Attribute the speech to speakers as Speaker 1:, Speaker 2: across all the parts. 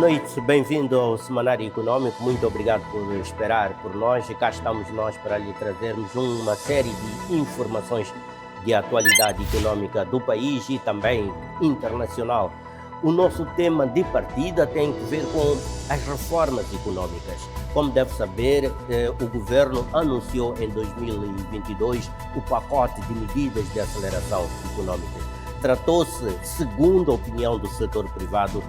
Speaker 1: noite, bem-vindo ao Semanário Econômico, muito obrigado por esperar por nós e cá estamos nós para lhe trazermos uma série de informações de atualidade econômica do país e também internacional. O nosso tema de partida tem que ver com as reformas econômicas. Como deve saber, o governo anunciou em 2022 o pacote de medidas de aceleração econômica. Tratou-se, segundo a opinião do setor privado,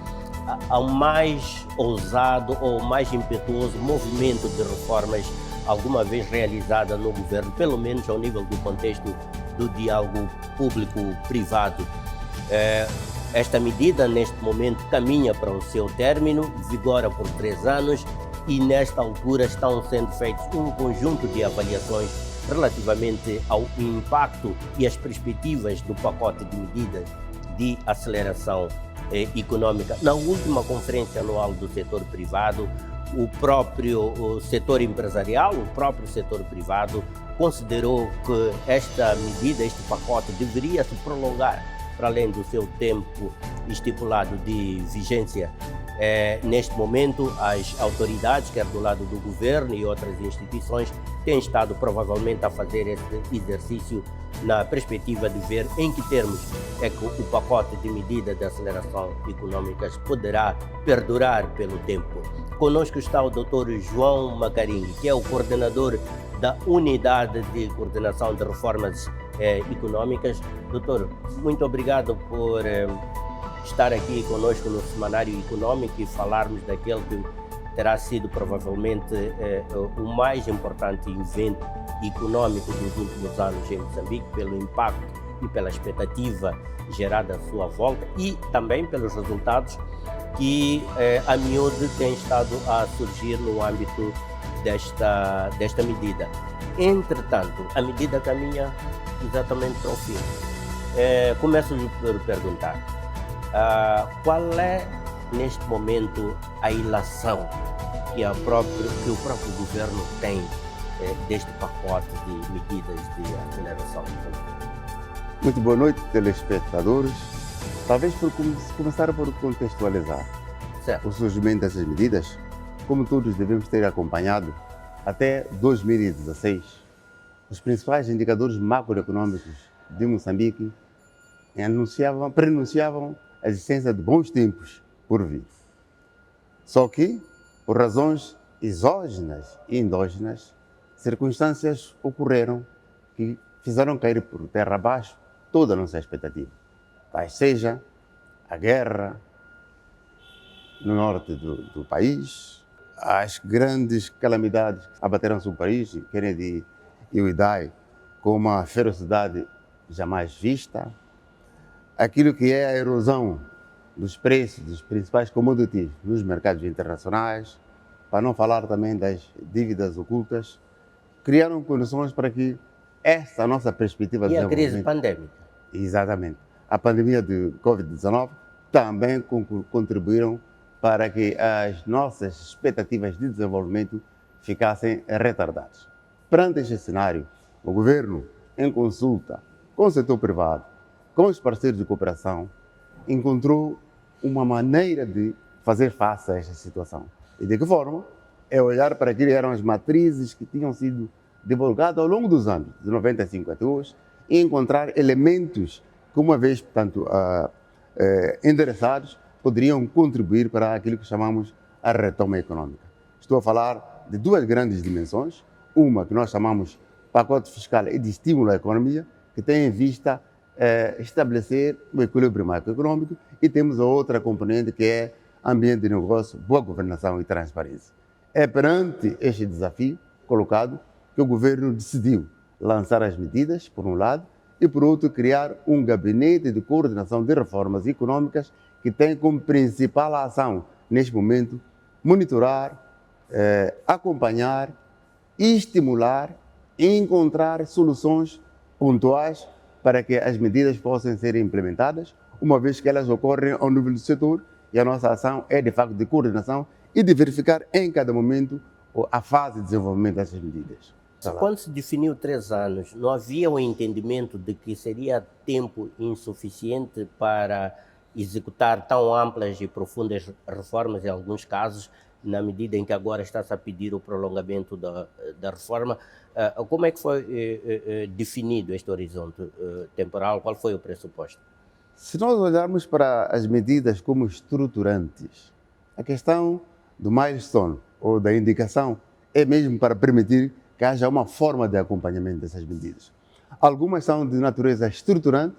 Speaker 1: ao mais ousado ou mais impetuoso movimento de reformas alguma vez realizada no governo, pelo menos ao nível do contexto do diálogo público-privado. Esta medida, neste momento, caminha para o seu término, vigora por 3 anos e, nesta altura, estão sendo feitos um conjunto de avaliações relativamente ao impacto e as perspectivas do pacote de medidas de aceleração econômica. Na última conferência anual do setor privado, o próprio setor empresarial, o próprio setor privado, considerou que esta medida, este pacote, deveria se prolongar para além do seu tempo estipulado de vigência. Neste momento, as autoridades, quer do lado do governo e outras instituições, têm estado provavelmente a fazer esse exercício na perspectiva de ver em que termos é que o pacote de medidas de aceleração econômicas poderá perdurar pelo tempo. Conosco está o Dr. João Macarini, que é o coordenador da Unidade de Coordenação de Reformas Econômicas. Doutor, muito obrigado por estar aqui conosco no Semanário Econômico e falarmos daquele que terá sido provavelmente o mais importante evento econômico dos últimos anos em Moçambique, pelo impacto e pela expectativa gerada à sua volta e também pelos resultados que a miúde tem estado a surgir no âmbito desta medida. Entretanto, a medida caminha exatamente para o fim. Começo por perguntar, qual é neste momento a ilação que o próprio governo tem deste pacote de medidas de aceleração?
Speaker 2: Muito boa noite, telespectadores. Talvez começar por contextualizar
Speaker 1: Certo.
Speaker 2: o surgimento dessas medidas, como todos devemos ter acompanhado, até 2016, os principais indicadores macroeconômicos de Moçambique prenunciavam a existência de bons tempos por vir. Só que, por razões exógenas e endógenas, circunstâncias ocorreram que fizeram cair por terra abaixo toda a nossa expectativa. Tais seja a guerra no norte do país, as grandes calamidades que abateram sobre o país, Kennedy e o Idai, com uma ferocidade jamais vista, aquilo que é a erosão dos preços dos principais commodities nos mercados internacionais, para não falar também das dívidas ocultas, criaram condições para que essa nossa perspectiva de desenvolvimento...
Speaker 1: E a crise pandémica?
Speaker 2: Exatamente. A pandemia de Covid-19 também contribuíram para que as nossas expectativas de desenvolvimento ficassem retardadas. Perante este cenário, o governo, em consulta com o setor privado, com os parceiros de cooperação, encontrou uma maneira de fazer face a esta situação. E de que forma? É olhar para aquilo que eram as matrizes que tinham sido divulgadas ao longo dos anos, de 95 até hoje, e encontrar elementos que, uma vez, portanto, endereçados, poderiam contribuir para aquilo que chamamos a retoma econômica. Estou a falar de 2 grandes dimensões, uma que nós chamamos pacote fiscal e de estímulo à economia, que tem em vista estabelecer o equilíbrio macroeconômico, e temos a outra componente que é ambiente de negócio, boa governação e transparência. É perante este desafio colocado que o governo decidiu lançar as medidas, por um lado, e por outro criar um gabinete de coordenação de reformas econômicas que tem como principal ação, neste momento, monitorar, acompanhar, estimular e encontrar soluções pontuais para que as medidas possam ser implementadas, uma vez que elas ocorrem ao nível do setor, e a nossa ação é, de facto, de coordenação e de verificar em cada momento a fase de desenvolvimento dessas medidas.
Speaker 1: Quando se definiu 3 anos, não havia um entendimento de que seria tempo insuficiente para executar tão amplas e profundas reformas, em alguns casos, na medida em que agora está-se a pedir o prolongamento da reforma. Como é que foi definido este horizonte temporal? Qual foi o pressuposto?
Speaker 2: Se nós olharmos para as medidas como estruturantes, a questão do milestone ou da indicação é mesmo para permitir que haja uma forma de acompanhamento dessas medidas. Algumas são de natureza estruturante,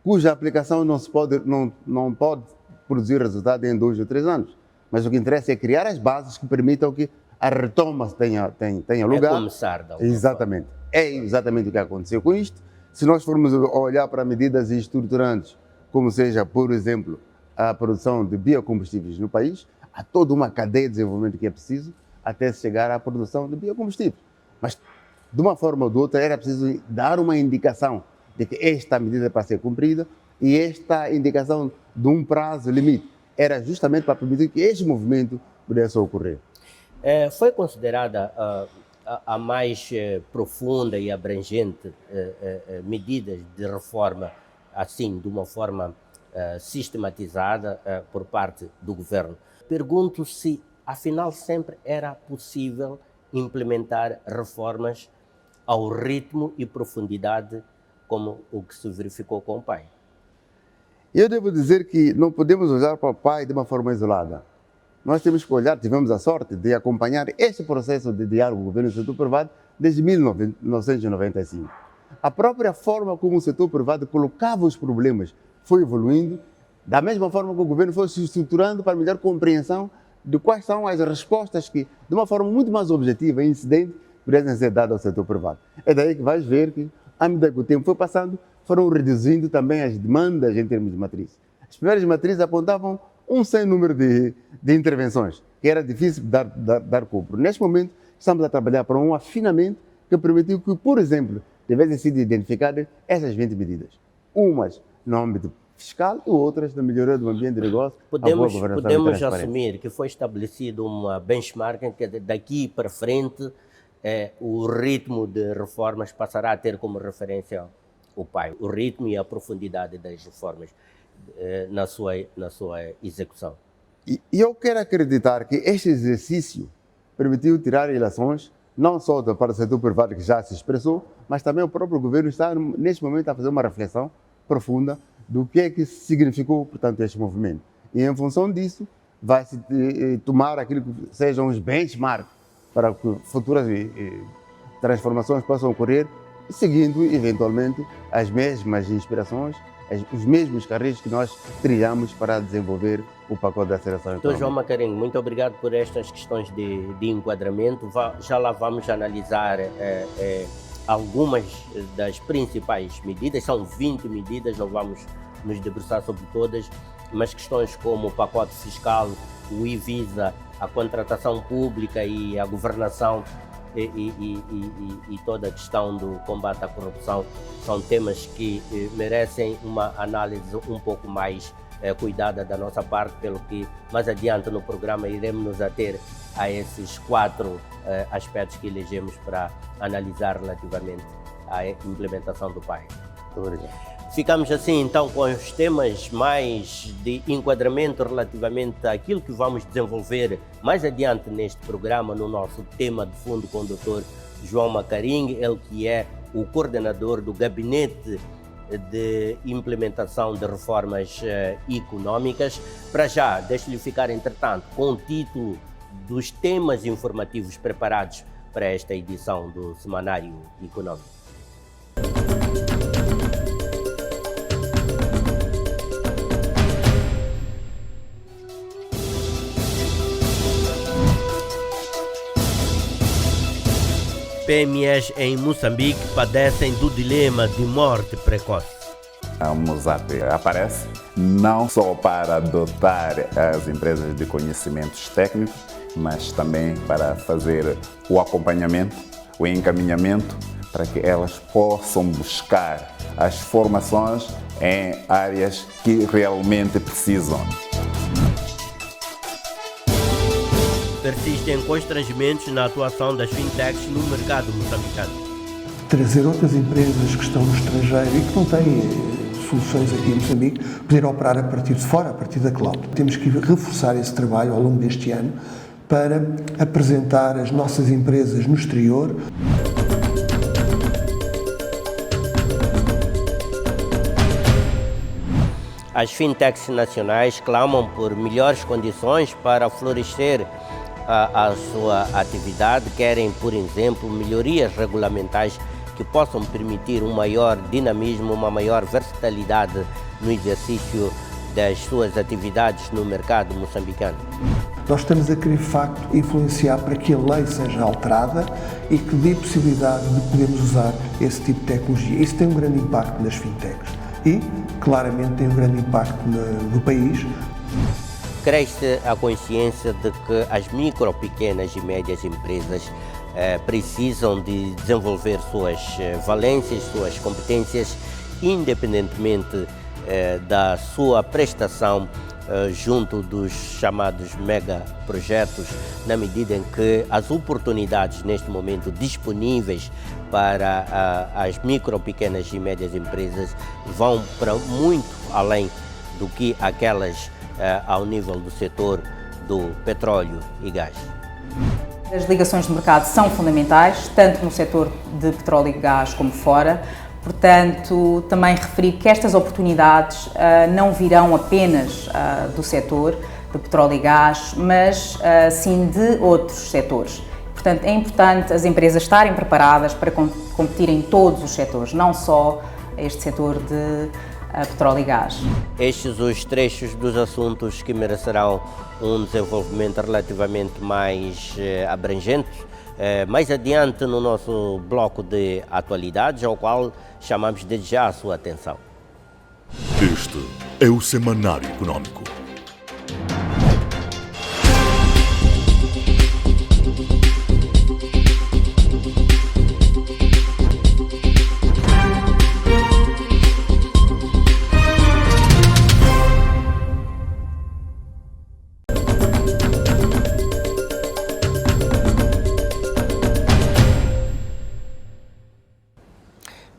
Speaker 2: cuja aplicação não pode produzir resultado em 2 ou 3 anos. Mas o que interessa é criar as bases que permitam que a retoma tenha lugar.
Speaker 1: É começar da
Speaker 2: Exatamente. É exatamente o que aconteceu com isto. Se nós formos olhar para medidas estruturantes, como seja, por exemplo, a produção de biocombustíveis no país, há toda uma cadeia de desenvolvimento que é preciso até chegar à produção de biocombustíveis. Mas, de uma forma ou de outra, era preciso dar uma indicação de que esta medida é para ser cumprida e esta indicação de um prazo limite era justamente para permitir que este movimento pudesse ocorrer.
Speaker 1: Foi considerada a mais profunda e abrangente medidas de reforma, assim, de uma forma sistematizada por parte do governo. Pergunto se, afinal, sempre era possível implementar reformas ao ritmo e profundidade como o que se verificou com o PAI.
Speaker 2: Eu devo dizer que não podemos olhar para o PAI de uma forma isolada. Nós temos que olhar, tivemos a sorte de acompanhar este processo de diálogo governo e setor privado desde 1995. A própria forma como o setor privado colocava os problemas foi evoluindo, da mesma forma que o governo foi se estruturando para melhor compreensão de quais são as respostas que, de uma forma muito mais objetiva e incidente, pudessem ser dadas ao setor privado. É daí que vais ver que, à medida que o tempo foi passando, foram reduzindo também as demandas em termos de matriz. As primeiras matrizes apontavam um sem número de intervenções, que era difícil dar cumpro. Neste momento, estamos a trabalhar para um afinamento que permitiu que, por exemplo, tivessem sido identificadas essas 20 medidas. Umas no âmbito fiscal e outras na melhoria do ambiente de negócio.
Speaker 1: Podemos assumir que foi estabelecido uma benchmarking que daqui para frente o ritmo de reformas passará a ter como referência o PAI, o ritmo e a profundidade das reformas na sua execução.
Speaker 2: E eu quero acreditar que este exercício permitiu tirar ilações, não só para o setor privado que já se expressou, mas também o próprio governo está, neste momento, a fazer uma reflexão profunda do que é que significou, portanto, este movimento. E, em função disso, vai-se tomar aquilo que sejam os benchmarks para que futuras transformações possam ocorrer, seguindo, eventualmente, as mesmas inspirações, os mesmos carris que nós trilhamos para desenvolver o pacote de aceleração econômica.
Speaker 1: Então, João Macarengo, muito obrigado por estas questões de enquadramento. Já lá vamos analisar algumas das principais medidas, são 20 medidas, não vamos nos debruçar sobre todas, mas questões como o pacote fiscal, o IVISA, a contratação pública e a governação e toda a questão do combate à corrupção são temas que merecem uma análise um pouco mais cuidada da nossa parte, pelo que mais adiante no programa iremos nos ater a esses 4 aspectos que elegemos para analisar relativamente à implementação do PAI.
Speaker 2: Muito obrigado.
Speaker 1: Ficamos assim então com os temas mais de enquadramento relativamente àquilo que vamos desenvolver mais adiante neste programa, no nosso tema de fundo com o Dr. João Macarengo, ele que é o coordenador do Gabinete de Implementação de Reformas Econômicas. Para já, deixe-lhe ficar, entretanto, com o título dos temas informativos preparados para esta edição do Semanário Econômico. PMEs em Moçambique padecem do dilema de morte precoce.
Speaker 3: A MOSAP aparece não só para dotar as empresas de conhecimentos técnicos, mas também para fazer o acompanhamento, o encaminhamento, para que elas possam buscar as formações em áreas que realmente precisam.
Speaker 1: Persistem constrangimentos na atuação das fintechs no mercado moçambicano.
Speaker 4: Trazer outras empresas que estão no estrangeiro e que não têm soluções aqui em Moçambique, poder operar a partir de fora, a partir da cloud. Temos que reforçar esse trabalho ao longo deste ano para apresentar as nossas empresas no exterior.
Speaker 1: As fintechs nacionais clamam por melhores condições para florescer a sua atividade, querem, por exemplo, melhorias regulamentares que possam permitir um maior dinamismo, uma maior versatilidade no exercício das suas atividades no mercado moçambicano.
Speaker 4: Nós estamos a querer, de facto, influenciar para que a lei seja alterada e que dê possibilidade de podermos usar esse tipo de tecnologia. Isso tem um grande impacto nas fintechs e, claramente, tem um grande impacto no país.
Speaker 1: Cresce a consciência de que as micro, pequenas e médias empresas precisam de desenvolver suas valências, suas competências, independentemente da sua prestação junto dos chamados megaprojetos, na medida em que as oportunidades neste momento disponíveis para as micro, pequenas e médias empresas vão para muito além do que aquelas ao nível do setor do petróleo e gás.
Speaker 5: As ligações de mercado são fundamentais, tanto no setor de petróleo e gás como fora. Portanto, também referir que estas oportunidades não virão apenas do setor de petróleo e gás, mas sim de outros setores. Portanto, é importante as empresas estarem preparadas para competir em todos os setores, não só este setor de petróleo e gás.
Speaker 1: Estes os trechos dos assuntos que merecerão um desenvolvimento relativamente mais abrangente, mais adiante no nosso bloco de atualidades, ao qual chamamos desde já a sua atenção.
Speaker 6: Este é o Semanário Econômico.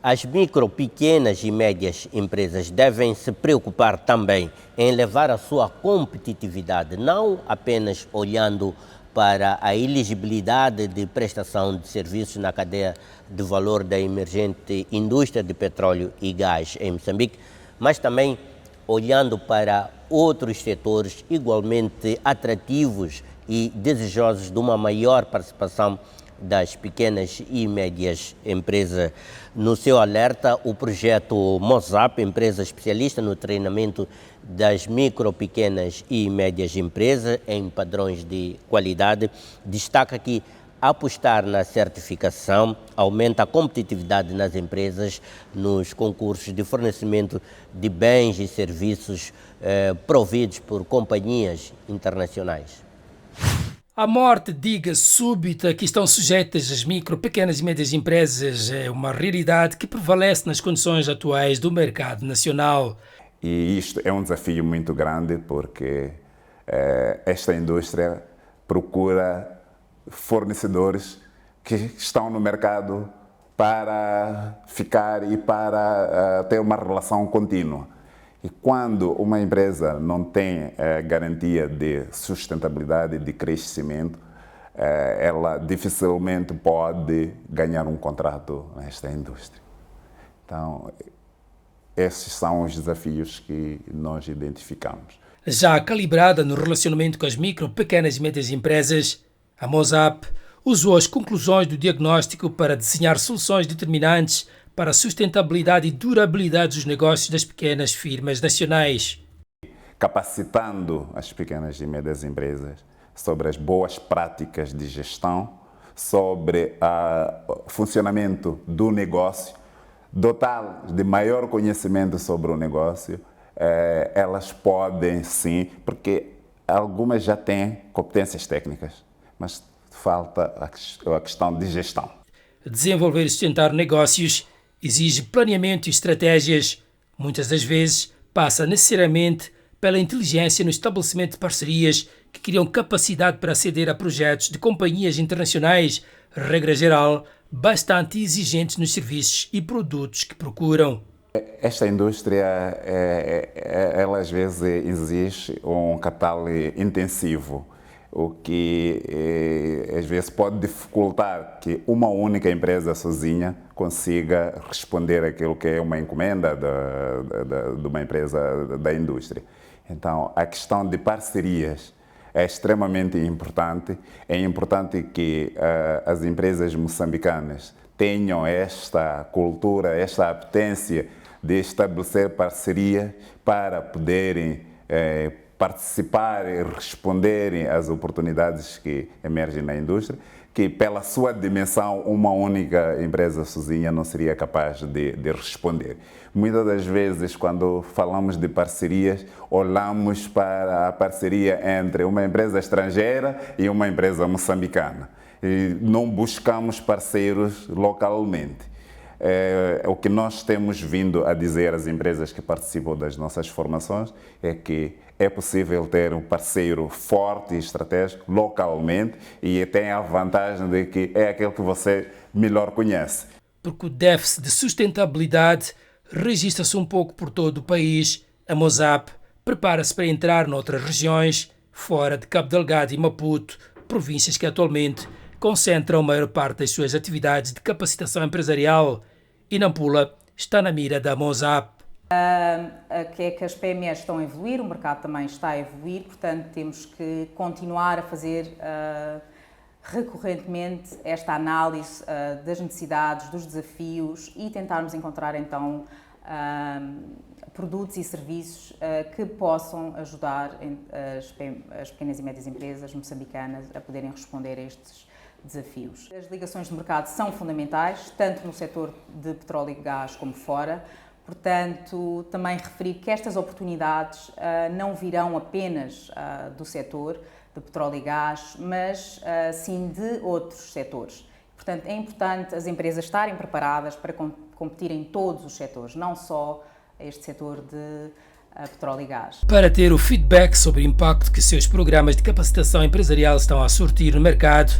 Speaker 1: As micro, pequenas e médias empresas devem se preocupar também em elevar a sua competitividade, não apenas olhando para a elegibilidade de prestação de serviços na cadeia de valor da emergente indústria de petróleo e gás em Moçambique, mas também olhando para outros setores igualmente atrativos e desejosos de uma maior participação das pequenas e médias empresas. No seu alerta, o projeto Mozap, empresa especialista no treinamento das micro, pequenas e médias empresas em padrões de qualidade, destaca que apostar na certificação aumenta a competitividade nas empresas nos concursos de fornecimento de bens e serviços providos por companhias internacionais.
Speaker 7: A morte, diga, súbita que estão sujeitas as micro, pequenas e médias empresas é uma realidade que prevalece nas condições atuais do mercado nacional.
Speaker 3: E isto é um desafio muito grande porque esta indústria procura fornecedores que estão no mercado para ficar e para ter uma relação contínua. E quando uma empresa não tem garantia de sustentabilidade e de crescimento, ela dificilmente pode ganhar um contrato nesta indústria. Então, esses são os desafios que nós identificamos.
Speaker 7: Já calibrada no relacionamento com as micro, pequenas e médias empresas, a Mozap usou as conclusões do diagnóstico para desenhar soluções determinantes para a sustentabilidade e durabilidade dos negócios das pequenas firmas nacionais.
Speaker 3: Capacitando as pequenas e médias empresas sobre as boas práticas de gestão, sobre o funcionamento do negócio, dotá-las de maior conhecimento sobre o negócio, elas podem sim, porque algumas já têm competências técnicas, mas falta a questão de gestão.
Speaker 7: Desenvolver e sustentar negócios exige planeamento e estratégias. Muitas das vezes passa necessariamente pela inteligência no estabelecimento de parcerias que criam capacidade para aceder a projetos de companhias internacionais, regra geral, bastante exigentes nos serviços e produtos que procuram.
Speaker 3: Esta indústria, ela às vezes exige um capital intensivo, o que às vezes pode dificultar que uma única empresa sozinha consiga responder àquilo que é uma encomenda de uma empresa da indústria. Então, a questão de parcerias é extremamente importante. É importante que as empresas moçambicanas tenham esta cultura, esta apetência de estabelecer parceria para poderem participar e responderem às oportunidades que emergem na indústria, que pela sua dimensão uma única empresa sozinha não seria capaz de responder. Muitas das vezes, quando falamos de parcerias, olhamos para a parceria entre uma empresa estrangeira e uma empresa moçambicana. E não buscamos parceiros localmente. O que nós temos vindo a dizer às empresas que participam das nossas formações é que é possível ter um parceiro forte e estratégico localmente e tem a vantagem de que é aquele que você melhor conhece.
Speaker 7: Porque o déficit de sustentabilidade registra-se um pouco por todo o país, a Mozap prepara-se para entrar noutras regiões, fora de Cabo Delgado e Maputo, províncias que atualmente concentram a maior parte das suas atividades de capacitação empresarial, e Nampula está na mira da Mozap.
Speaker 5: Que é que as PMEs estão a evoluir, o mercado também está a evoluir, portanto temos que continuar a fazer recorrentemente esta análise das necessidades, dos desafios e tentarmos encontrar então produtos e serviços que possam ajudar as pequenas e médias empresas moçambicanas a poderem responder a estes desafios. As ligações de mercado são fundamentais, tanto no setor de petróleo e gás como fora. Portanto, também referir que estas oportunidades não virão apenas do setor de petróleo e gás, mas sim de outros setores. Portanto, é importante as empresas estarem preparadas para competir em todos os setores, não só este setor de petróleo e gás.
Speaker 7: Para ter o feedback sobre o impacto que seus programas de capacitação empresarial estão a surtir no mercado,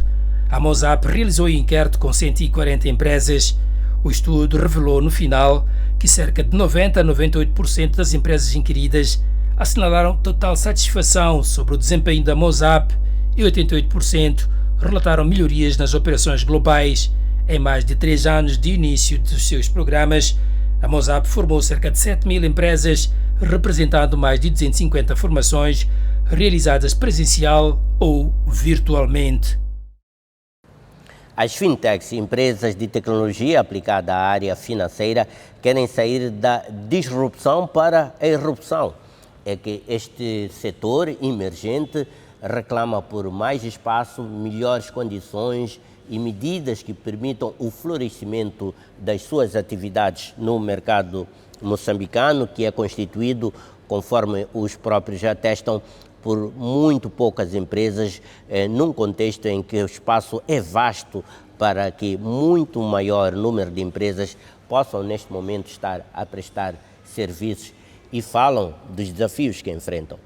Speaker 7: a Mozap realizou um inquérito com 140 empresas. O estudo revelou no final que cerca de 90 a 98% das empresas inquiridas assinalaram total satisfação sobre o desempenho da Mozap e 88% relataram melhorias nas operações globais. Em mais de 3 anos de início dos seus programas, a Mozap formou cerca de 7.000 empresas, representando mais de 250 formações realizadas presencial ou virtualmente.
Speaker 1: As fintechs, empresas de tecnologia aplicada à área financeira, querem sair da disrupção para a irrupção. É que este setor emergente reclama por mais espaço, melhores condições e medidas que permitam o florescimento das suas atividades no mercado moçambicano, que é constituído, conforme os próprios atestam, por muito poucas empresas, num contexto em que o espaço é vasto para que muito maior número de empresas possam neste momento estar a prestar serviços, e falam dos desafios que enfrentam.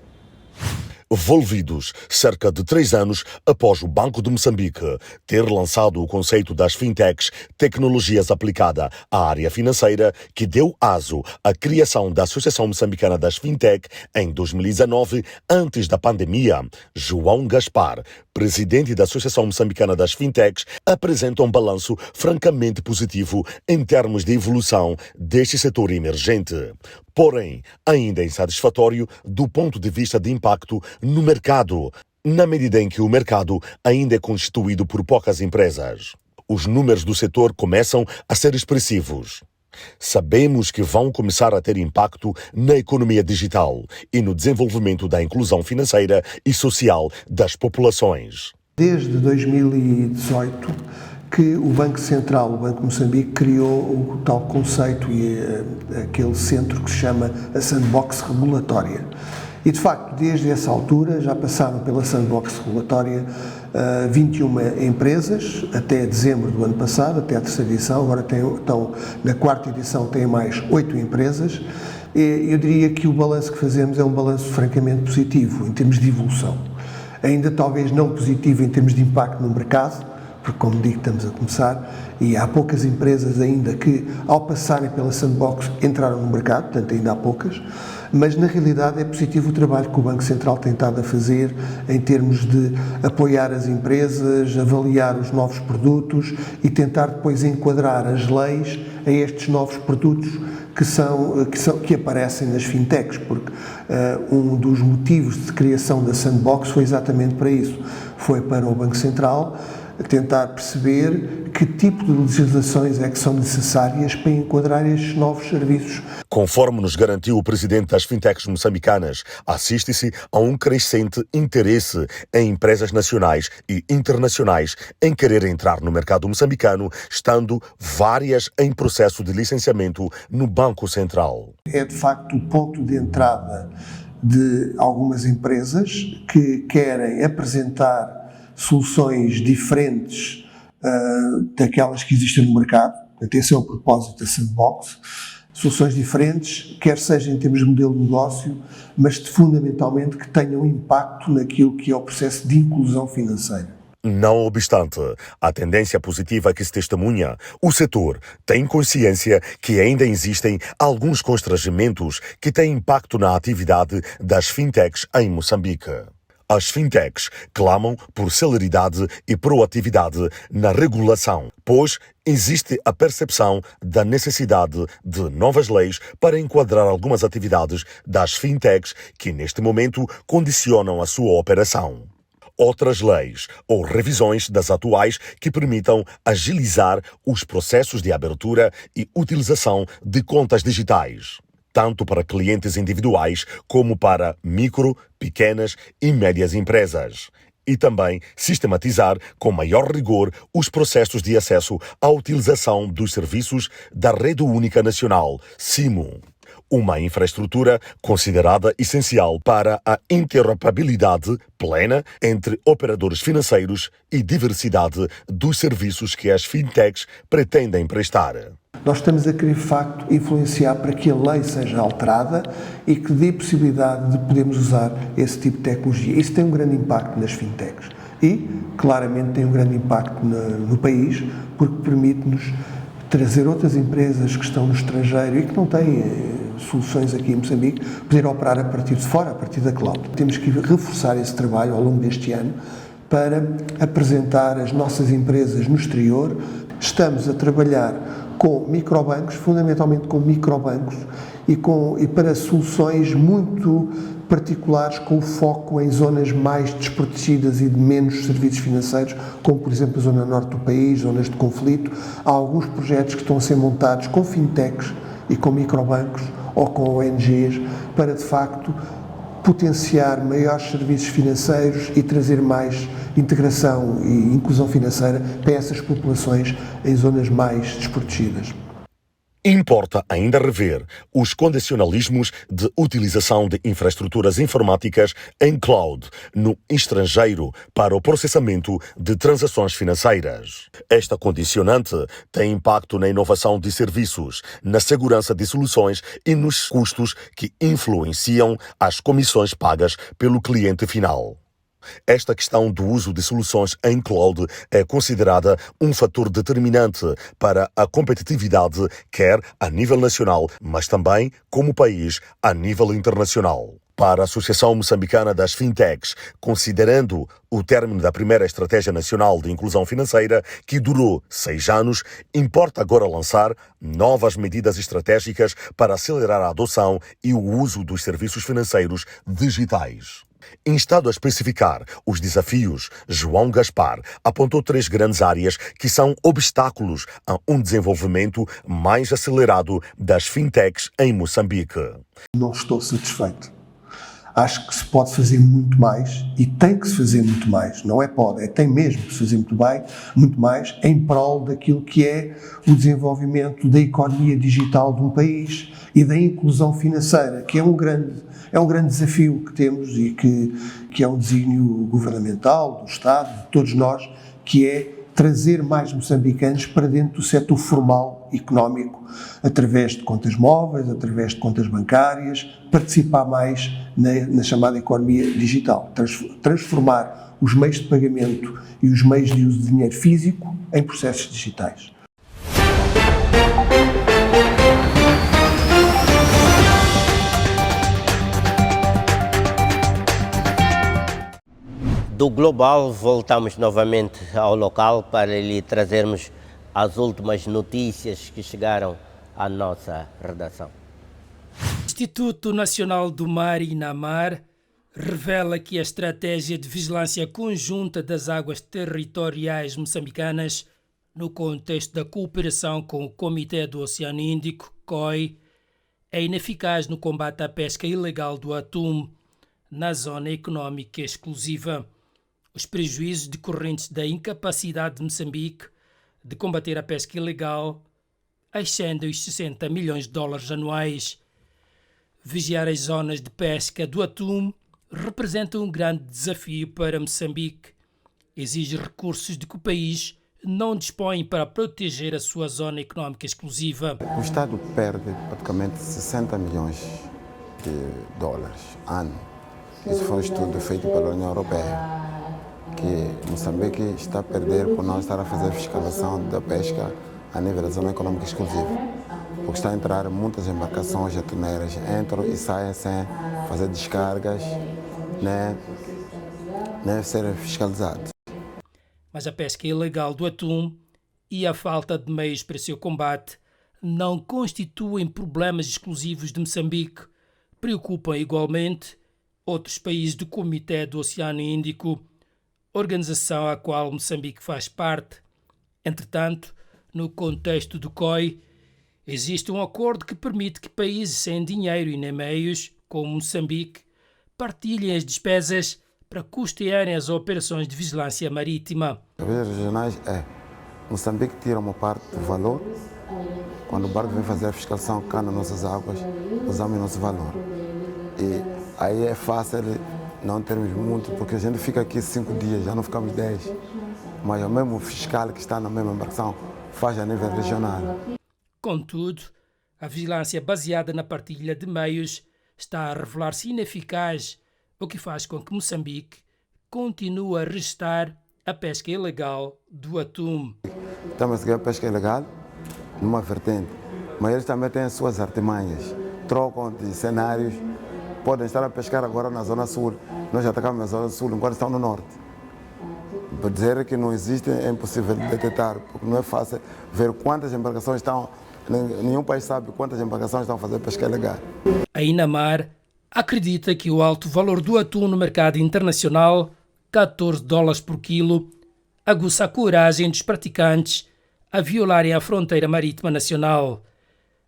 Speaker 6: Volvidos cerca de 3 anos após o Banco de Moçambique ter lançado o conceito das fintechs, tecnologias aplicada à área financeira, que deu aso à criação da Associação Moçambicana das Fintech em 2019, antes da pandemia, João Gaspar, presidente da Associação Moçambicana das Fintechs, apresenta um balanço francamente positivo em termos de evolução deste setor emergente. Porém, ainda insatisfatório do ponto de vista de impacto no mercado, na medida em que o mercado ainda é constituído por poucas empresas. Os números do setor começam a ser expressivos. Sabemos que vão começar a ter impacto na economia digital e no desenvolvimento da inclusão financeira e social das populações.
Speaker 4: Desde 2018 que o Banco Central, o Banco de Moçambique, criou o tal conceito e aquele centro que se chama a sandbox regulatória. E, de facto, desde essa altura já passaram pela sandbox regulatória 21 empresas, até dezembro do ano passado, até a terceira edição, agora estão na quarta edição, têm mais 8 empresas. E eu diria que o balanço que fazemos é um balanço francamente positivo, em termos de evolução. Ainda talvez não positivo em termos de impacto no mercado, porque, como digo, estamos a começar e há poucas empresas ainda que, ao passarem pela Sandbox, entraram no mercado, portanto ainda há poucas, mas na realidade é positivo o trabalho que o Banco Central tem estado a fazer em termos de apoiar as empresas, avaliar os novos produtos e tentar depois enquadrar as leis a estes novos produtos que aparecem nas fintechs, porque um dos motivos de criação da Sandbox foi exatamente para isso, foi para o Banco Central tentar perceber que tipo de legislações é que são necessárias para enquadrar estes novos serviços.
Speaker 6: Conforme nos garantiu o presidente das fintechs moçambicanas, assiste-se a um crescente interesse em empresas nacionais e internacionais em querer entrar no mercado moçambicano, estando várias em processo de licenciamento no Banco Central.
Speaker 4: É de facto o ponto de entrada de algumas empresas que querem apresentar soluções diferentes daquelas que existem no mercado. Esse é o propósito da Sandbox. Soluções diferentes, quer seja em termos de modelo de negócio, mas fundamentalmente que tenham impacto naquilo que é o processo de inclusão financeira.
Speaker 6: Não obstante a tendência positiva que se testemunha, o setor tem consciência que ainda existem alguns constrangimentos que têm impacto na atividade das fintechs em Moçambique. As fintechs clamam por celeridade e proatividade na regulação, pois existe a percepção da necessidade de novas leis para enquadrar algumas atividades das fintechs que neste momento condicionam a sua operação. Outras leis ou revisões das atuais que permitam agilizar os processos de abertura e utilização de contas digitais, tanto para clientes individuais como para micro, pequenas e médias empresas. E também sistematizar com maior rigor os processos de acesso à utilização dos serviços da Rede Única Nacional, SIMU, uma infraestrutura considerada essencial para a interoperabilidade plena entre operadores financeiros e diversidade dos serviços que as fintechs pretendem prestar.
Speaker 4: Nós estamos a querer, de facto, influenciar para que a lei seja alterada e que dê possibilidade de podermos usar esse tipo de tecnologia. Isso tem um grande impacto nas fintechs e, claramente, tem um grande impacto no país, porque permite-nos trazer outras empresas que estão no estrangeiro e que não têm soluções aqui em Moçambique, poder operar a partir de fora, a partir da cloud. Temos que reforçar esse trabalho ao longo deste ano para apresentar as nossas empresas no exterior. Estamos a trabalhar com microbancos, fundamentalmente com microbancos e para soluções muito particulares com o foco em zonas mais desprotegidas e de menos serviços financeiros, como por exemplo a zona norte do país, zonas de conflito. Há alguns projetos que estão a ser montados com fintechs e com microbancos ou com ONGs para de facto potenciar maiores serviços financeiros e trazer mais integração e inclusão financeira para essas populações em zonas mais desprotegidas.
Speaker 6: Importa ainda rever os condicionalismos de utilização de infraestruturas informáticas em cloud no estrangeiro para o processamento de transações financeiras. Esta condicionante tem impacto na inovação de serviços, na segurança de soluções e nos custos que influenciam as comissões pagas pelo cliente final. Esta questão do uso de soluções em cloud é considerada um fator determinante para a competitividade, quer a nível nacional, mas também, como país, a nível internacional. Para a Associação Moçambicana das Fintechs, considerando o término da primeira Estratégia Nacional de Inclusão Financeira, que durou 6 anos, importa agora lançar novas medidas estratégicas para acelerar a adoção e o uso dos serviços financeiros digitais. Instado a especificar os desafios, João Gaspar apontou 3 grandes áreas que são obstáculos a um desenvolvimento mais acelerado das fintechs em Moçambique.
Speaker 4: Não estou satisfeito. Acho que se pode fazer muito mais e tem que se fazer muito mais. Não é pode, é tem mesmo que se fazer muito mais em prol daquilo que é o desenvolvimento da economia digital de um país e da inclusão financeira, que é um grande desafio que temos e que é um desígnio governamental, do Estado, de todos nós, que é trazer mais moçambicanos para dentro do setor formal económico, através de contas móveis, através de contas bancárias, participar mais na chamada economia digital, transformar os meios de pagamento e os meios de uso de dinheiro físico em processos digitais.
Speaker 1: Do global, voltamos novamente ao local para lhe trazermos as últimas notícias que chegaram à nossa redação.
Speaker 7: O Instituto Nacional do Mar, INAMAR, revela que a estratégia de vigilância conjunta das águas territoriais moçambicanas, no contexto da cooperação com o Comitê do Oceano Índico, COI, é ineficaz no combate à pesca ilegal do atum na zona econômica exclusiva. Os prejuízos decorrentes da incapacidade de Moçambique de combater a pesca ilegal ascendem os $60 milhões anuais. Vigiar as zonas de pesca do atum representa um grande desafio para Moçambique. Exige recursos de que o país não dispõe para proteger a sua zona econômica exclusiva.
Speaker 8: O Estado perde praticamente $60 milhões ano. Isso foi um estudo feito pela União Europeia, que Moçambique está a perder por não estar a fazer fiscalização da pesca a nível da zona econômica exclusiva. Porque está a entrar muitas embarcações atuneiras, entram e saem sem fazer descargas, nem serem fiscalizados.
Speaker 7: Mas a pesca ilegal do atum e a falta de meios para seu combate não constituem problemas exclusivos de Moçambique. Preocupam igualmente outros países do Comitê do Oceano Índico, organização à qual Moçambique faz parte. Entretanto, no contexto do COI, existe um acordo que permite que países sem dinheiro e nem meios, como Moçambique, partilhem as despesas para custearem as operações de vigilância marítima.
Speaker 8: As vias regionais Moçambique tira uma parte do valor. Quando o barco vem fazer a fiscalização cá nas nossas águas, usamos o nosso valor. E aí é fácil não termos muito, porque a gente fica aqui 5 dias, já não ficamos 10. Mas o mesmo fiscal que está na mesma embarcação faz a nível regional.
Speaker 7: Contudo, a vigilância baseada na partilha de meios está a revelar-se ineficaz, o que faz com que Moçambique continue a registrar a pesca ilegal do atum.
Speaker 8: Estamos a seguir a pesca ilegal numa vertente, mas eles também têm as suas artimanhas, trocam de cenários, podem estar a pescar agora na zona sul, nós já atacamos na zona sul, enquanto estão no norte. Para dizer que não existe é impossível de detectar, porque não é fácil ver quantas embarcações estão, nenhum país sabe quantas embarcações estão a fazer pesca ilegal.
Speaker 7: A INAMAR acredita que o alto valor do atum no mercado internacional, $14 por quilo, aguça a coragem dos praticantes a violarem a fronteira marítima nacional.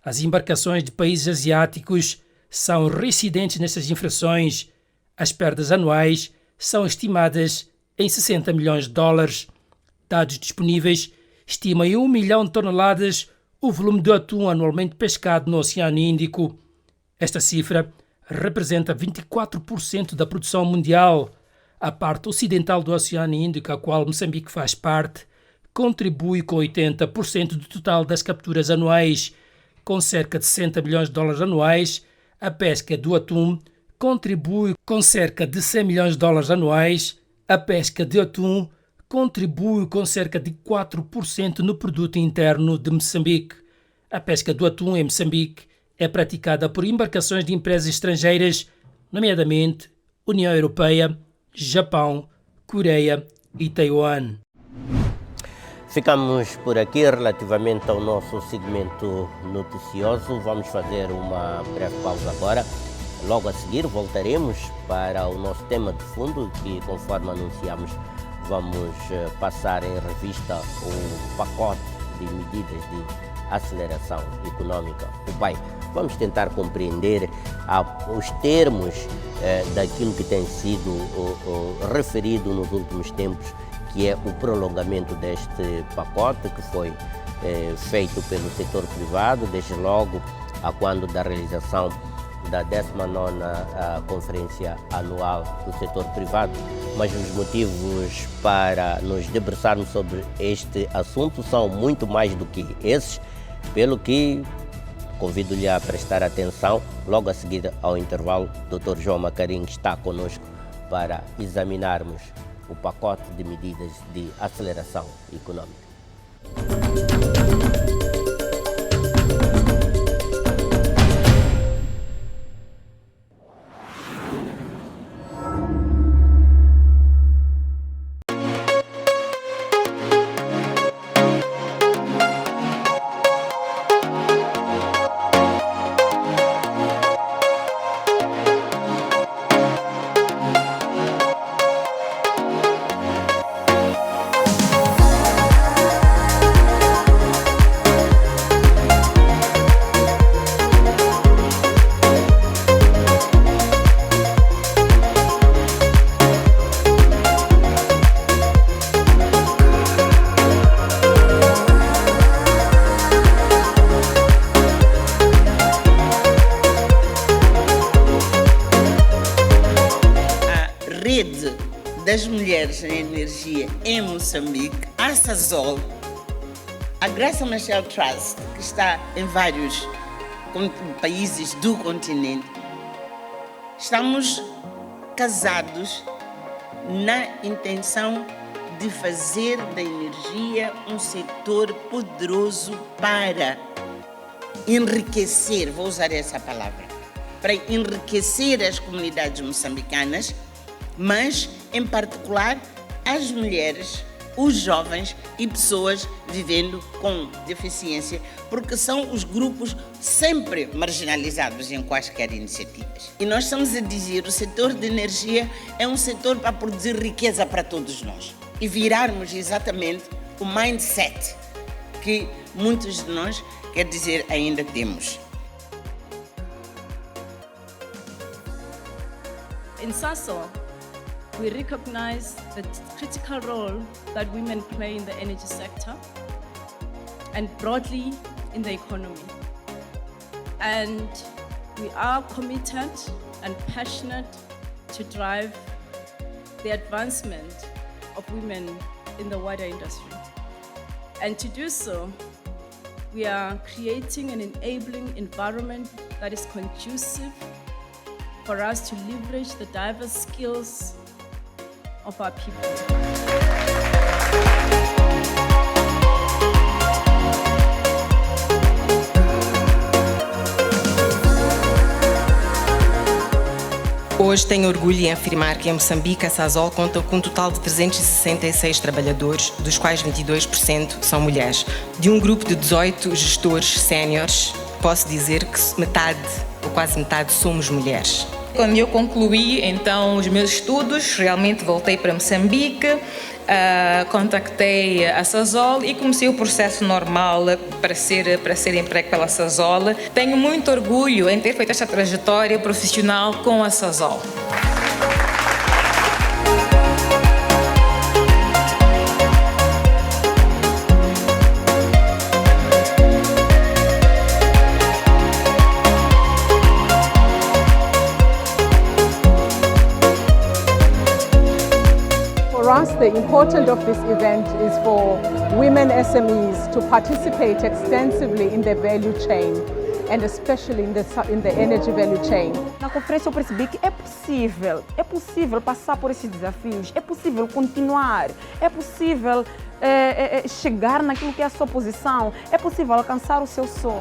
Speaker 7: As embarcações de países asiáticos são reincidentes nessas infrações. As perdas anuais são estimadas em $60 milhões. Dados disponíveis estimam em 1 milhão de toneladas o volume de atum anualmente pescado no Oceano Índico. Esta cifra representa 24% da produção mundial. A parte ocidental do Oceano Índico, a qual Moçambique faz parte, contribui com 80% do total das capturas anuais. Com cerca de $60 milhões anuais, a pesca do atum contribui com cerca de $100 milhões anuais. A pesca de atum contribui com cerca de 4% no produto interno de Moçambique. A pesca do atum em Moçambique é praticada por embarcações de empresas estrangeiras, nomeadamente União Europeia, Japão, Coreia e Taiwan.
Speaker 1: Ficamos por aqui relativamente ao nosso segmento noticioso. Vamos fazer uma breve pausa agora. Logo a seguir voltaremos para o nosso tema de fundo, que conforme anunciamos vamos passar em revista o pacote de medidas de aceleração econômica, o BAE. Vamos tentar compreender os termos daquilo que tem sido referido nos últimos tempos, que é o prolongamento deste pacote que foi feito pelo setor privado, desde logo a quando da realização da 19ª Conferência Anual do Setor Privado. Mas os motivos para nos debruçarmos sobre este assunto são muito mais do que esses, pelo que convido-lhe a prestar atenção. Logo a seguir ao intervalo, Dr. João Macarim está conosco para examinarmos o pacote de medidas de aceleração econômica.
Speaker 9: Das mulheres em energia em Moçambique, a Sasol, a Graça Machel Trust, que está em vários países do continente, estamos casados na intenção de fazer da energia um setor poderoso para enriquecer, vou usar essa palavra, para enriquecer as comunidades moçambicanas, mas, em particular, as mulheres, os jovens e pessoas vivendo com deficiência, porque são os grupos sempre marginalizados em quaisquer iniciativas. E nós estamos a dizer que o setor de energia é um setor para produzir riqueza para todos nós e virarmos exatamente o mindset que muitos de nós, quer dizer, ainda temos.
Speaker 10: In Sasol, we recognize the critical role that women play in the energy sector and broadly in the economy. And we are committed and passionate to drive the advancement of women in the wider industry. And to do so, we are creating an enabling environment that is conducive for us to leverage the diverse skills of our people.
Speaker 11: Hoje tenho orgulho em afirmar que em Moçambique a Sasol conta com um total de 366 trabalhadores, dos quais 22% são mulheres. De um grupo de 18 gestores séniores, posso dizer que metade, ou quase metade, somos mulheres.
Speaker 12: Quando eu concluí, então, os meus estudos, realmente voltei para Moçambique, contactei a Sasol e comecei o processo normal para ser emprego pela Sasol. Tenho muito orgulho em ter feito esta trajetória profissional com a Sasol.
Speaker 13: The importance of this event is for women SMEs to participate extensively in the value chain and especially in the energy value chain.
Speaker 14: Na conferência eu percebi que é possível passar por esses desafios, é possível continuar, é possível chegar naquilo que é a sua posição, é possível alcançar o seu sonho.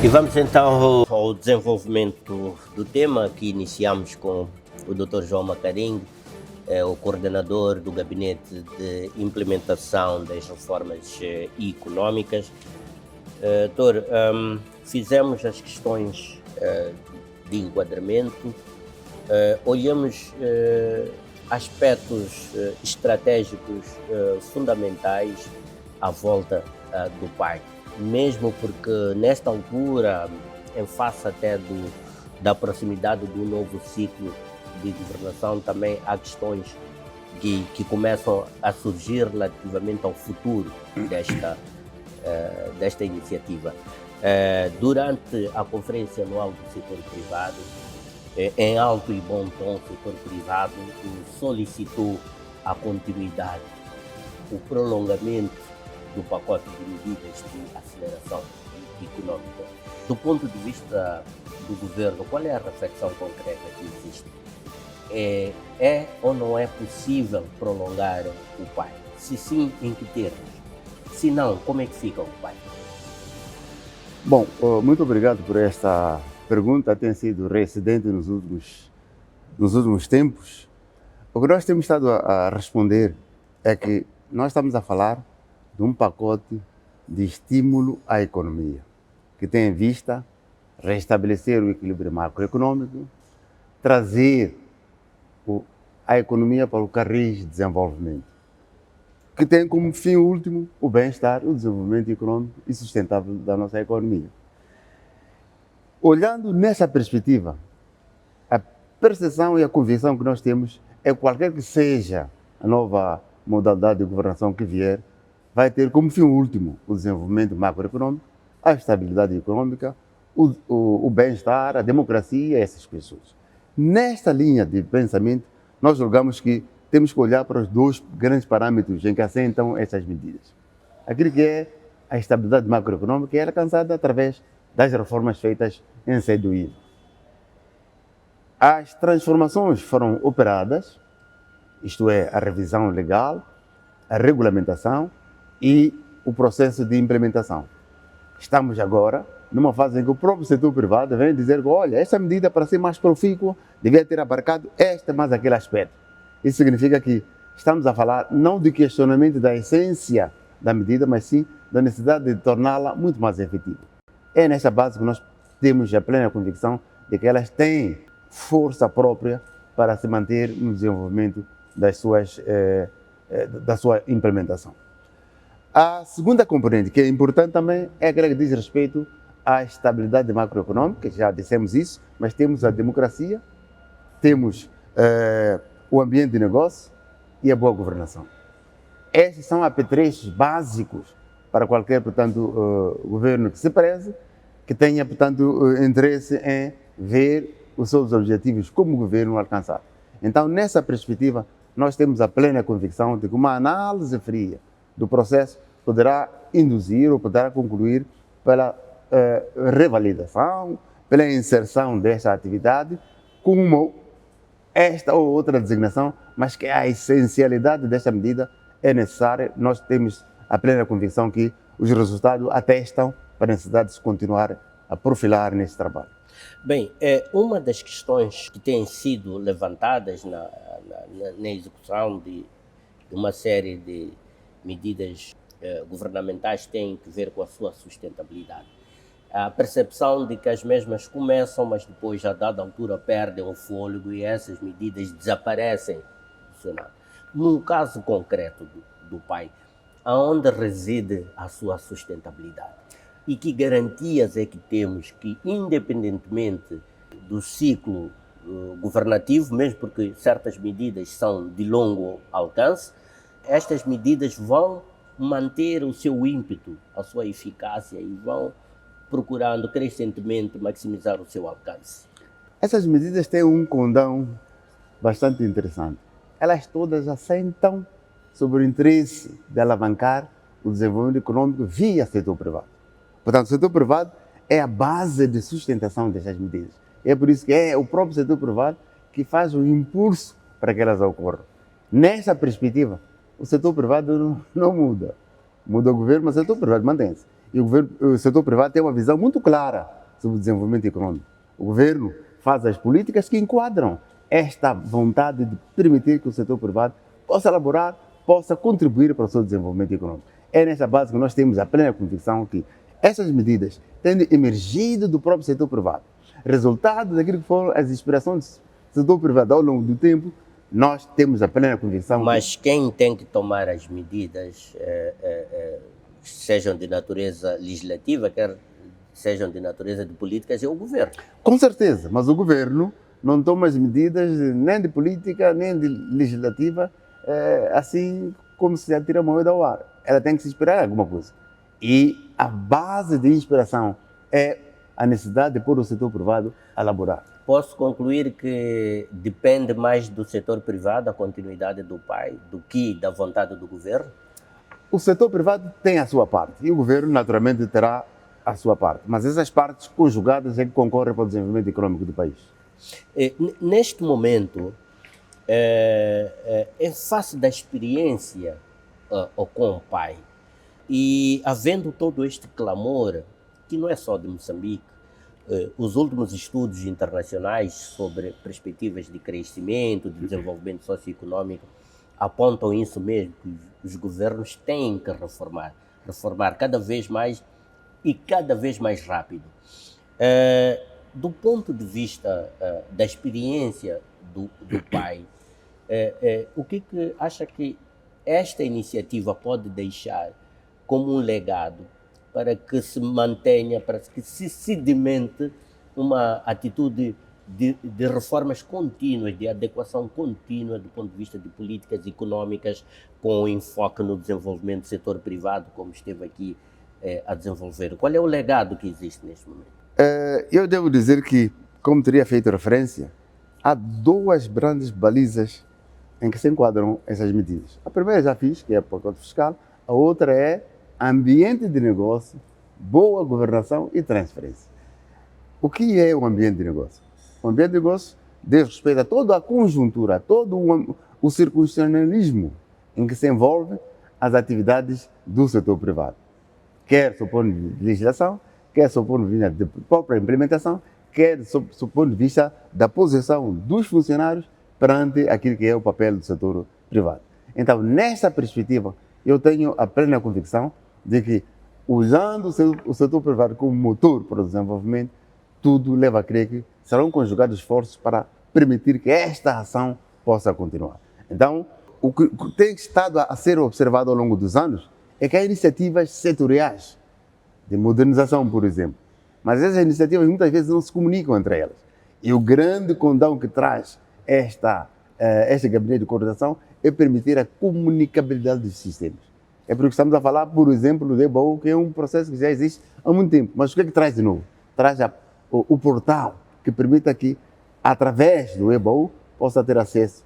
Speaker 1: E vamos então ao desenvolvimento do tema que iniciamos com o Dr. João Macarinho, o coordenador do Gabinete de Implementação das Reformas Econômicas. Doutor, fizemos as questões de enquadramento, olhamos aspectos estratégicos fundamentais à volta do PAI. Mesmo porque nesta altura, em face até da proximidade do novo ciclo de governação, também há questões que começam a surgir relativamente ao futuro desta iniciativa. Durante a conferência anual do setor privado, em alto e bom tom, o setor privado solicitou a continuidade, o prolongamento do pacote de medidas de aceleração econômica. Do ponto de vista do governo, qual é a reflexão concreta que existe? É ou não é possível prolongar o PAI? Se sim, em que termos? Se não, como é que fica o PAI?
Speaker 2: Bom, muito obrigado por esta pergunta, tem sido reincidente nos últimos tempos. O que nós temos estado a responder é que nós estamos a falar de um pacote de estímulo à economia, que tem em vista restabelecer o equilíbrio macroeconômico, trazer a economia para o carris de desenvolvimento, que tem como fim último o bem-estar, o desenvolvimento econômico e sustentável da nossa economia. Olhando nessa perspectiva, a percepção e a convicção que nós temos é que qualquer que seja a nova modalidade de governação que vier, vai ter como fim último o desenvolvimento macroeconômico, a estabilidade econômica, o bem-estar, a democracia e essas coisas. Nesta linha de pensamento, nós julgamos que temos que olhar para os dois grandes parâmetros em que assentam essas medidas. Aquilo que é a estabilidade macroeconômica é alcançada através das reformas feitas em sede do IVA. As transformações foram operadas, isto é, a revisão legal, a regulamentação e o processo de implementação. Estamos agora numa fase em que o próprio setor privado vem dizer que, olha, essa medida para ser mais profícua devia ter abarcado este mais aquele aspecto. Isso significa que estamos a falar não de questionamento da essência da medida, mas sim da necessidade de torná-la muito mais efetiva. É nessa base que nós temos a plena convicção de que elas têm força própria para se manter no desenvolvimento da sua implementação. A segunda componente, que é importante também, é aquela que diz respeito à estabilidade macroeconômica, já dissemos isso, mas temos a democracia, temos o ambiente de negócio e a boa governação. Esses são apetrechos básicos para qualquer, portanto, governo que se preze, que tenha, portanto, interesse em ver os seus objetivos como governo alcançar. Então, nessa perspectiva, nós temos a plena convicção de que uma análise fria do processo poderá induzir ou poderá concluir pela revalidação, pela inserção desta atividade como esta ou outra designação, mas que a essencialidade desta medida é necessária. Nós temos a plena convicção que os resultados atestam para a necessidade de se continuar a profilar nesse trabalho.
Speaker 1: Bem, uma das questões que têm sido levantadas na execução de uma série de medidas governamentais tem que ver com a sua sustentabilidade. A percepção de que as mesmas começam, mas depois, a dada altura, perdem o fôlego e essas medidas desaparecem do Senado. No caso concreto do PAI, aonde reside a sua sustentabilidade? E que garantias é que temos que, independentemente do ciclo governativo, mesmo porque certas medidas são de longo alcance, estas medidas vão manter o seu ímpeto, a sua eficácia e vão procurando crescentemente maximizar o seu alcance?
Speaker 2: Essas medidas têm um condão bastante interessante. Elas todas assentam sobre o interesse de alavancar o desenvolvimento econômico via setor privado. Portanto, o setor privado é a base de sustentação dessas medidas. É por isso que é o próprio setor privado que faz o impulso para que elas ocorram. Nessa perspectiva, o setor privado não muda. Muda o governo, mas o setor privado mantém-se. E o setor privado tem uma visão muito clara sobre o desenvolvimento econômico. O governo faz as políticas que enquadram esta vontade de permitir que o setor privado possa elaborar, possa contribuir para o seu desenvolvimento econômico. É nessa base que nós temos a plena convicção que essas medidas, tendo emergido do próprio setor privado, resultado daquilo que foram as inspirações do setor privado ao longo do tempo, nós temos a plena convicção.
Speaker 1: Mas quem tem que tomar as medidas, sejam de natureza legislativa, quer sejam de natureza de políticas, é o governo.
Speaker 2: Com certeza, mas o governo não toma as medidas nem de política, nem de legislativa, assim como se atira a moeda ao ar. Ela tem que se esperar alguma coisa. E a base de inspiração é a necessidade de pôr o setor privado a elaborar.
Speaker 1: Posso concluir que depende mais do setor privado, a continuidade do pai, do que da vontade do governo?
Speaker 2: O setor privado tem a sua parte e o governo, naturalmente, terá a sua parte. Mas essas partes conjugadas é que concorrem para o desenvolvimento econômico do país.
Speaker 1: Neste momento, é fácil da experiência com o pai. E havendo todo este clamor, que não é só de Moçambique, os últimos estudos internacionais sobre perspectivas de crescimento, de desenvolvimento socioeconômico, apontam isso mesmo, que os governos têm que reformar cada vez mais e cada vez mais rápido. Do ponto de vista da experiência do pai, o que acha que esta iniciativa pode deixar como um legado para que se mantenha, para que se sedimente uma atitude de reformas contínuas, de adequação contínua do ponto de vista de políticas econômicas, com enfoque no desenvolvimento do setor privado, como esteve aqui a desenvolver? Qual é o legado que existe neste momento?
Speaker 2: Eu devo dizer que, como teria feito referência, há duas grandes balizas em que se enquadram essas medidas. A primeira já fiz, que é o pacote fiscal, a outra é ambiente de negócio, boa governação e transferência. O que é o ambiente de negócio? O ambiente de negócio diz respeito a toda a conjuntura, todo o circunstancialismo em que se envolve as atividades do setor privado. Quer sob o ponto de legislação, quer sob o ponto de vista da própria implementação, quer sob o ponto de vista da posição dos funcionários perante aquilo que é o papel do setor privado. Então, nesta perspectiva, eu tenho a plena convicção de que, usando o setor privado como motor para o desenvolvimento, tudo leva a crer que serão conjugados esforços para permitir que esta ação possa continuar. Então, o que tem estado a ser observado ao longo dos anos é que há iniciativas setoriais de modernização, por exemplo, mas essas iniciativas muitas vezes não se comunicam entre elas. E o grande condão que traz este gabinete de coordenação é permitir a comunicabilidade dos sistemas. É porque estamos a falar, por exemplo, do EBAU, que é um processo que já existe há muito tempo. Mas o que é que traz de novo? Traz o portal que permita que, através do EBAU, possa ter acesso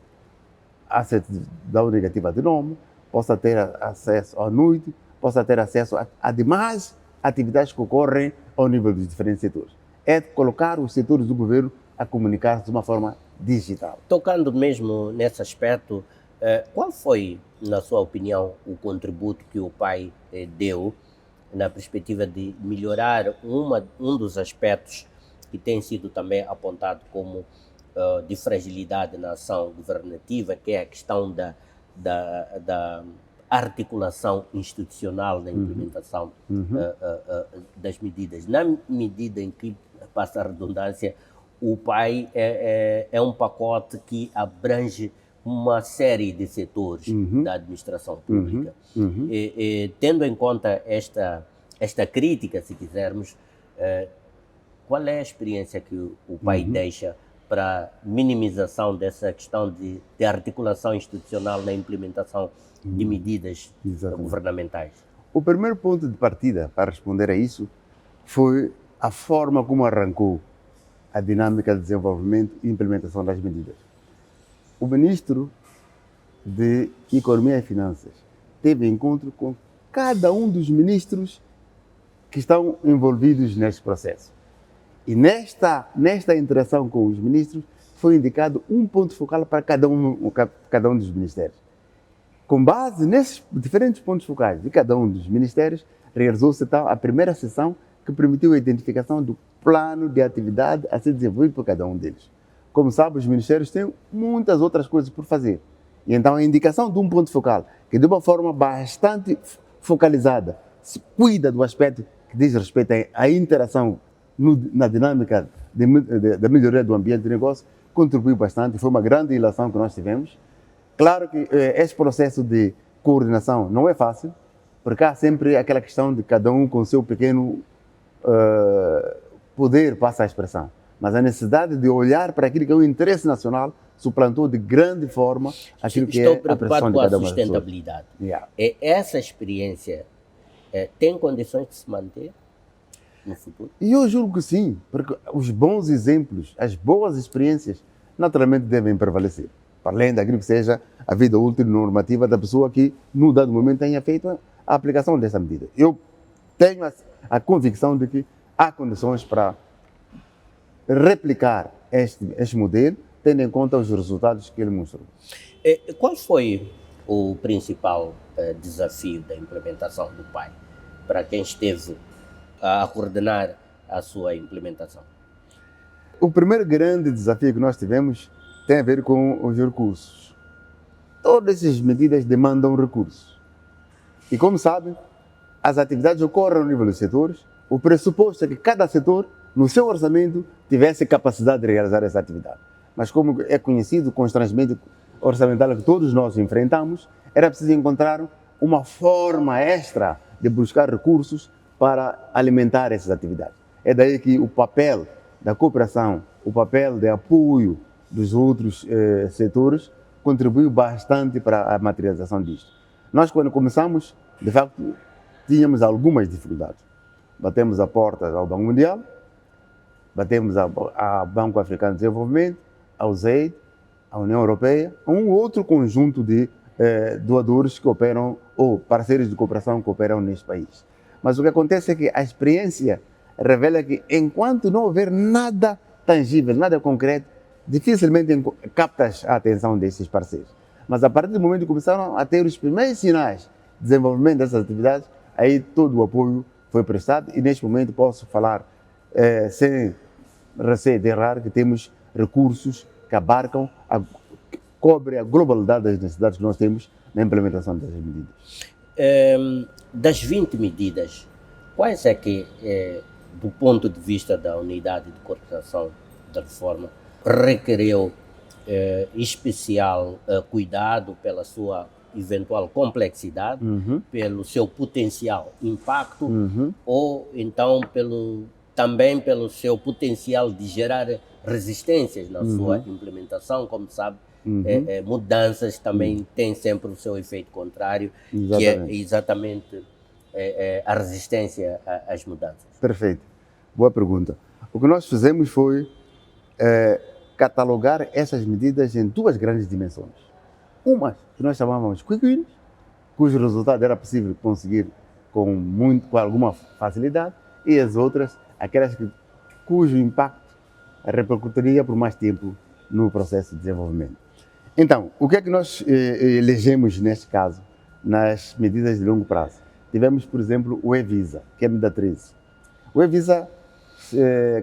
Speaker 2: à certidão negativa de nome, possa ter acesso à noite, possa ter acesso a demais atividades que ocorrem ao nível dos diferentes setores. É colocar os setores do governo a comunicar de uma forma digital.
Speaker 1: Tocando mesmo nesse aspecto, qual foi, na sua opinião, o contributo que o pai deu na perspectiva de melhorar um dos aspectos que tem sido também apontado como de fragilidade na ação governativa, que é a questão da articulação institucional na implementação das medidas. Na medida em que, passa a redundância, o PAI é um pacote que abrange uma série de setores da administração pública. Tendo em conta esta crítica, se quisermos, qual é a experiência que o PAI deixa para minimização dessa questão de articulação institucional na implementação de medidas governamentais?
Speaker 2: O primeiro ponto de partida para responder a isso foi a forma como arrancou a dinâmica de desenvolvimento e implementação das medidas. O ministro de Economia e Finanças teve encontro com cada um dos ministros que estão envolvidos neste processo. E nesta interação com os ministros foi indicado um ponto focal para cada um dos ministérios. Com base nesses diferentes pontos focais de cada um dos ministérios, realizou-se então a primeira sessão que permitiu a identificação do plano de atividade a ser desenvolvido por cada um deles. Como sabe, os ministérios têm muitas outras coisas por fazer. E então a indicação de um ponto focal, que de uma forma bastante focalizada, se cuida do aspecto que diz respeito à interação na dinâmica da melhoria do ambiente de negócio, contribuiu bastante. Foi uma grande ilação que nós tivemos. Claro que esse processo de coordenação não é fácil, porque há sempre aquela questão de cada um com o seu pequeno poder passa a expressão. Mas a necessidade de olhar para aquilo que é o interesse nacional suplantou de grande forma aquilo que é a pressão de cada uma das pessoas.
Speaker 1: Estou preocupado com a sustentabilidade. Essa experiência tem condições de se manter no futuro?
Speaker 2: E eu julgo que sim, porque os bons exemplos, as boas experiências, naturalmente devem prevalecer. Para além daquilo que seja a vida útil normativa da pessoa que, no dado momento, tenha feito a aplicação dessa medida. Eu tenho a convicção de que há condições para replicar este modelo, tendo em conta os resultados que ele mostrou.
Speaker 1: Qual foi o principal desafio da implementação do PAI para quem esteve a coordenar a sua implementação?
Speaker 2: O primeiro grande desafio que nós tivemos tem a ver com os recursos. Todas essas medidas demandam recursos. E como sabem, as atividades ocorrem no nível dos setores. O pressuposto é que cada setor, no seu orçamento, tivesse capacidade de realizar essa atividade. Mas como é conhecido o constrangimento orçamental que todos nós enfrentamos, era preciso encontrar uma forma extra de buscar recursos para alimentar essas atividades. É daí que o papel da cooperação, o papel de apoio dos outros setores contribuiu bastante para a materialização disto. Nós, quando começamos, de facto, tínhamos algumas dificuldades. Batemos a porta ao Banco Mundial, batemos ao Banco Africano de Desenvolvimento, ao ZEID, à União Europeia, a um outro conjunto de doadores que operam, ou parceiros de cooperação que operam neste país. Mas o que acontece é que a experiência revela que, enquanto não houver nada tangível, nada concreto, dificilmente captas a atenção desses parceiros. Mas a partir do momento que começaram a ter os primeiros sinais de desenvolvimento dessas atividades, aí todo o apoio foi prestado e neste momento posso falar sem receio de errar que temos recursos que abarcam, cobrem a globalidade das necessidades que nós temos na implementação dessas medidas.
Speaker 1: Das 20 medidas, quais é que, do ponto de vista da unidade de coordenação da reforma, requereu especial cuidado pela sua eventual complexidade, pelo seu potencial impacto, ou então também pelo seu potencial de gerar resistências na sua implementação? Como sabe, mudanças também têm sempre o seu efeito contrário, que é exatamente a resistência às mudanças.
Speaker 2: Perfeito. Boa pergunta. O que nós fizemos foi catalogar essas medidas em duas grandes dimensões. Uma que nós chamávamos quick wins, cujo resultado era possível conseguir com alguma facilidade, e as outras, aquelas cujo impacto repercutiria por mais tempo no processo de desenvolvimento. Então, o que é que nós elegemos neste caso, nas medidas de longo prazo? Tivemos, por exemplo, o e-Visa, que é a medida 13. O e-Visa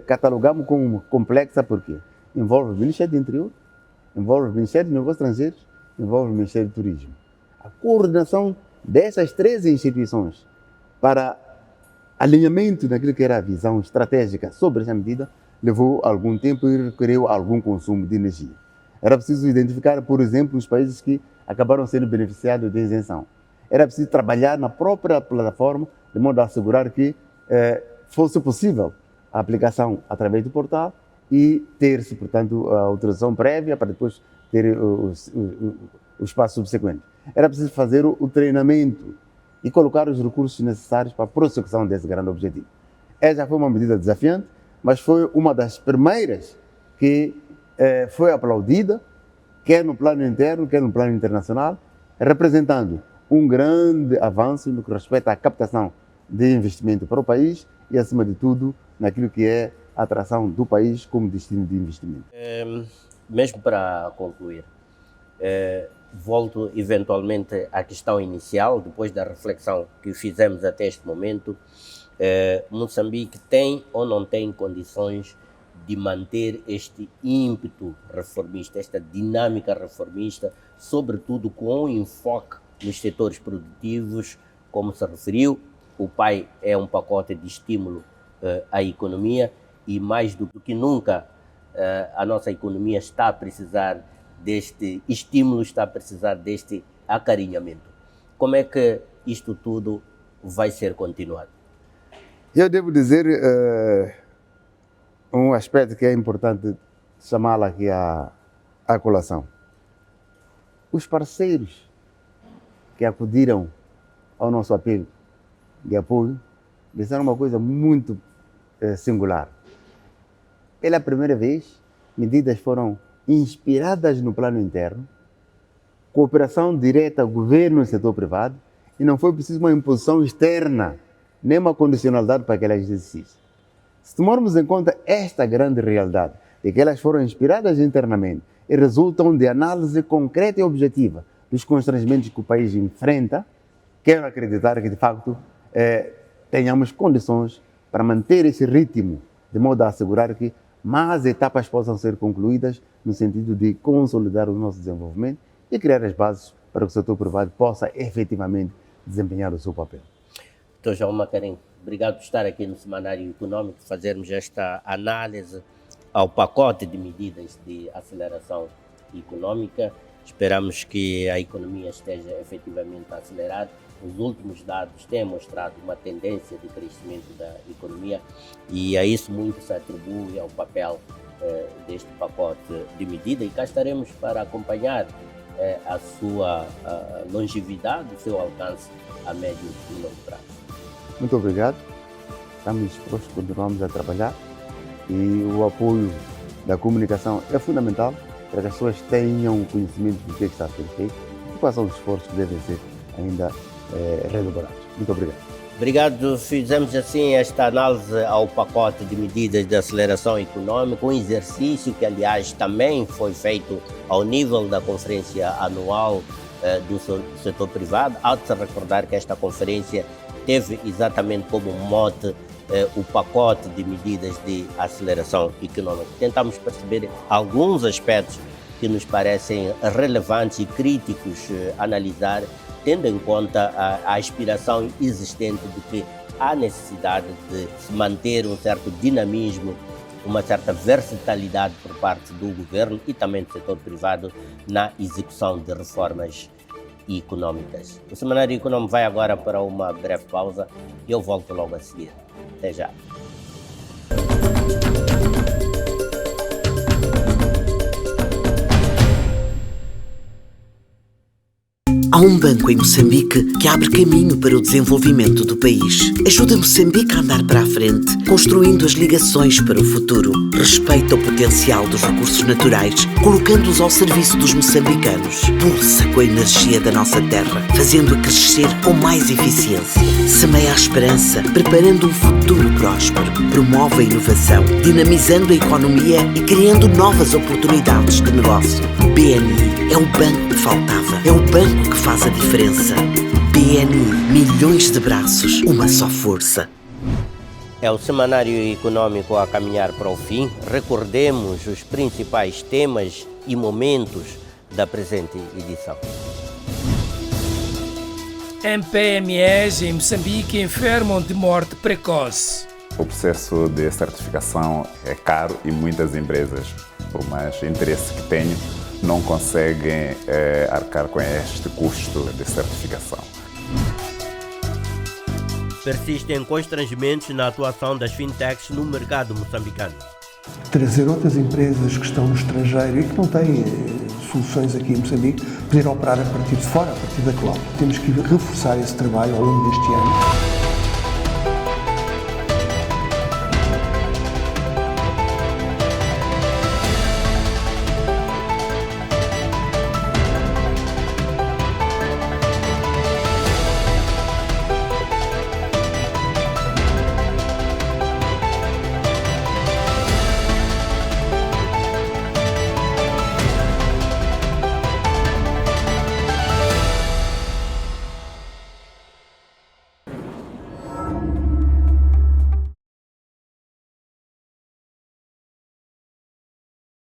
Speaker 2: catalogamos como complexa porque envolve o Ministério do Interior, envolve o Ministério dos Negócios Estrangeiros, envolve o Ministério do Turismo. A coordenação dessas 13 instituições para alinhamento daquilo que era a visão estratégica sobre essa medida levou algum tempo e requeriu algum consumo de energia. Era preciso identificar, por exemplo, os países que acabaram sendo beneficiados de isenção. Era preciso trabalhar na própria plataforma de modo a assegurar que fosse possível a aplicação através do portal e ter-se, portanto, a autorização prévia para depois ter os passos subsequentes. Era preciso fazer o treinamento e colocar os recursos necessários para a prossecução desse grande objetivo. Essa foi uma medida desafiante, mas foi uma das primeiras que foi aplaudida, quer no plano interno, quer no plano internacional, representando um grande avanço no que respeita à captação de investimento para o país e, acima de tudo, naquilo que é a atração do país como destino de investimento.
Speaker 1: Mesmo para concluir, volto eventualmente à questão inicial, depois da reflexão que fizemos até este momento. Moçambique tem ou não tem condições de manter este ímpeto reformista, esta dinâmica reformista, sobretudo com um enfoque nos setores produtivos, como se referiu? O PAI é um pacote de estímulo à economia e, mais do que nunca, a nossa economia está a precisar deste estímulo, está a precisar deste acarinhamento. Como é que isto tudo vai ser continuado?
Speaker 2: Eu devo dizer um aspecto que é importante chamá-lo aqui à colação. Os parceiros que acudiram ao nosso apelo de apoio, disseram uma coisa muito singular. Pela primeira vez, medidas foram inspiradas no plano interno, cooperação direta governo e setor privado, e não foi preciso uma imposição externa, nem uma condicionalidade para que elas existissem. Se tomarmos em conta esta grande realidade, de que elas foram inspiradas internamente e resultam de análise concreta e objetiva dos constrangimentos que o país enfrenta, quero acreditar que, de facto, tenhamos condições para manter esse ritmo, de modo a assegurar que mais etapas possam ser concluídas no sentido de consolidar o nosso desenvolvimento e criar as bases para que o setor privado possa efetivamente desempenhar o seu papel.
Speaker 1: Dr. João Macarim, obrigado por estar aqui no Semanário Econômico, fazermos esta análise ao pacote de medidas de aceleração econômica. Esperamos que a economia esteja efetivamente acelerada. Os últimos dados têm mostrado uma tendência de crescimento da economia e a isso muito se atribui ao papel deste pacote de medidas, e cá estaremos para acompanhar a sua longevidade, o seu alcance a médio e longo prazo.
Speaker 2: Muito obrigado. Estamos dispostos, continuamos a trabalhar e o apoio da comunicação é fundamental para que as pessoas tenham conhecimento do que está a ser feito e quais são os esforços que devem ser ainda redobrados. Muito obrigado.
Speaker 1: Obrigado. Fizemos assim esta análise ao pacote de medidas de aceleração econômica, um exercício que, aliás, também foi feito ao nível da conferência anual do setor privado. Há de se recordar que esta conferência teve exatamente como mote o pacote de medidas de aceleração econômica. Tentamos perceber alguns aspectos que nos parecem relevantes e críticos analisar, tendo em conta a aspiração existente de que há necessidade de se manter um certo dinamismo, uma certa versatilidade por parte do governo e também do setor privado na execução de reformas econômicas. O Semanário Econômico vai agora para uma breve pausa e eu volto logo a seguir. Até já.
Speaker 15: Há um banco em Moçambique que abre caminho para o desenvolvimento do país. Ajuda Moçambique a andar para a frente, construindo as ligações para o futuro. Respeita o potencial dos recursos naturais, colocando-os ao serviço dos moçambicanos. Pulsa com a energia da nossa terra, fazendo-a crescer com mais eficiência. Semeia a esperança, preparando um futuro próspero. Promove a inovação, dinamizando a economia e criando novas oportunidades de negócio. BNI é o banco que faltava. É o banco que faz a diferença. BNI, milhões de braços, uma só força.
Speaker 1: É o Semanário Econômico a caminhar para o fim. Recordemos os principais temas e momentos da presente edição.
Speaker 7: MPMEs em Moçambique enfermam de morte precoce.
Speaker 3: O processo de certificação é caro e muitas empresas, por mais interesse que tenham, não conseguem arcar com este custo de certificação.
Speaker 1: Persistem constrangimentos na atuação das fintechs no mercado moçambicano.
Speaker 4: Trazer outras empresas que estão no estrangeiro e que não têm soluções aqui em Moçambique, poder operar a partir de fora, a partir da cloud. Temos que reforçar esse trabalho ao longo deste ano.